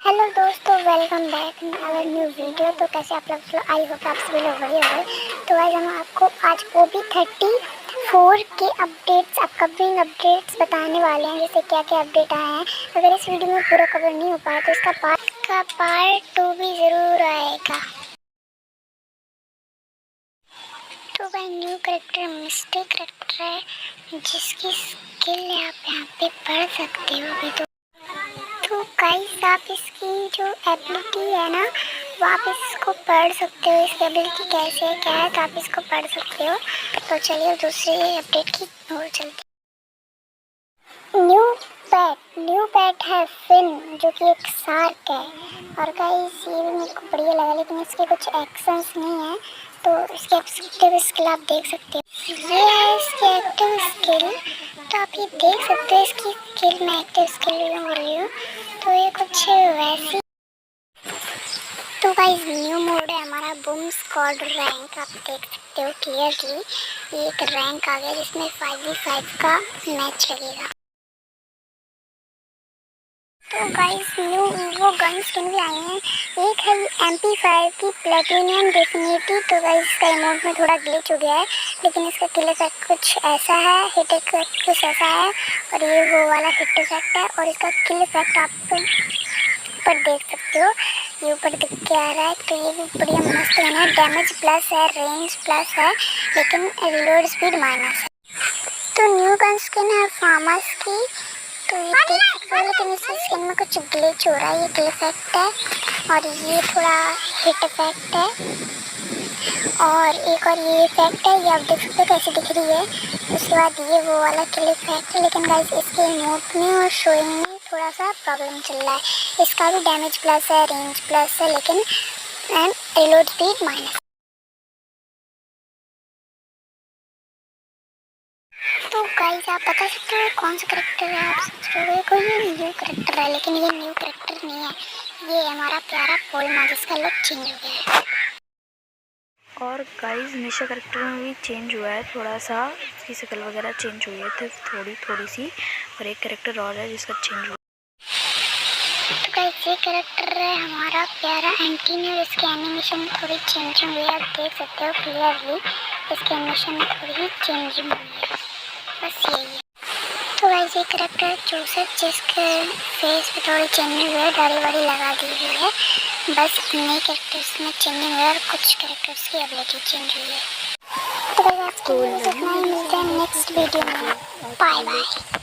Hello दोस्तों, welcome back our new video. तो कैसे आप लोग, आई होप आप सभी लोग बढ़िया हो। तो आज हम आपको आज OB34 के अपडेट्स, अपकमिंग अपडेट्स बताने वाले हैं, जैसे क्या क्या अपडेट आए हैं। अगर इस वीडियो में पूरा कवर नहीं हो पाया तो इसका पार्ट 2 भी ज़रूर आएगा। तो भाई न्यू करेक्टर मिस्टेक करेक्टर है, जिसकी स्किल आप यहाँ पे पढ़ सकते हो अभी। तो गाइस, आप इसकी जो एबिलिटी है ना, वो आप इसको पढ़ सकते हो। इसकी एबिलिटी कैसे है, क्या है, तो आप इसको पढ़ सकते हो। तो चलिए दूसरी अपडेट की ओर चलते हैं। न्यू पेट है फिन, जो कि एक शार्क है। और गाइस ये भी मेरे को बढ़िया लगा, लेकिन इसके कुछ एक्शंस नहीं है। तो इसकी एक्टिव स्किल आप देख सकते हो, ये है इसकी एक्टिव स्किल। तो आप ये देख सकते हो इसकी स्किल, मैं एक्टिव स्किल हो रही हूँ। तो ये कुछ वैसी। तो गाइस न्यू मोड है हमारा बूम स्क्वाड रैंक, आप देख सकते हो क्लियरली। ये एक रैंक आ गया जिसमें 5v5 का मैच लगेगा। तो गाइस न्यू वो गन स्किन भी आई हैं। एक है MP5 की प्लेटिनियम डेफिनेटी। तो गाइस इसका इमोट में थोड़ा ग्लिच हो गया है, लेकिन इसका किल इफेक्ट कुछ ऐसा है, हिट इफेक्ट कुछ ऐसा है, और ये वो वाला हिट इफेक्ट है। और इसका किल इफेक्ट आप ऊपर देख सकते हो, ये ऊपर दिख के आ रहा है। तो ये भी बढ़िया मस्त गन है, डैमेज प्लस है, रेंज प्लस है, लेकिन रिलोड स्पीड माइनस है। तो न्यू गन स्किन है फार्मर्स की। तो ये देख सकते हो, लेकिन इस स्किन में कुछ ग्लिच हो रहा है, ये किल इफेक्ट है, और ये थोड़ा हिट इफेक्ट है, और एक और ये इफेक्ट है, ये आप देख सकते हो कैसे दिख रही है। उसके बाद ये वो वाला किल इफेक्ट है, लेकिन गाइस इसके इमोट में और शोइंग में थोड़ा सा प्रॉब्लम चल रहा है। इसका भी डैमेज प्लस है, रेंज प्लस है, लेकिन रिलोड स्पीड माइनस। तो गाइस आप बता सकते हो कौन सा करेक्टर है। आप सोच रहे हो कोई न्यू करेक्टर है, लेकिन ये न्यू करेक्टर नहीं है। ये हमारा प्यारा पोलमा, जिसका लुक चेंज हो गया है। और गाइस निशा करेक्टर में भी चेंज हुआ है, थोड़ा सा इसकी शक्ल वगैरह चेंज हुई है थोड़ी सी। और एक करेक्टर और है जिसका चेंज हुआ। तो गाइस ये करेक्टर है हमारा प्यारा एंटीनी, और इसके एनिमेशन थोड़ी चेंज हुई है, आप देख सकते हो क्लियरली। इसके एनिमेशन में थोड़ी चेंज हुई है, बस यही है। तो गाइस ये करेक्टर जोसेफ, जिसके फेस पे थोड़ी चेंजिंग हुई है, दाढ़ी वाड़ी लगा दी हुई है। बस नए कैरेक्टर्स में चेंजिंग हुई है, और कुछ कैरेक्टर्स की एबिलिटी चेंज हुई है। तो गाइस आज के लिए इतना ही, मिलते हैं नेक्स्ट वीडियो में। Bye bye.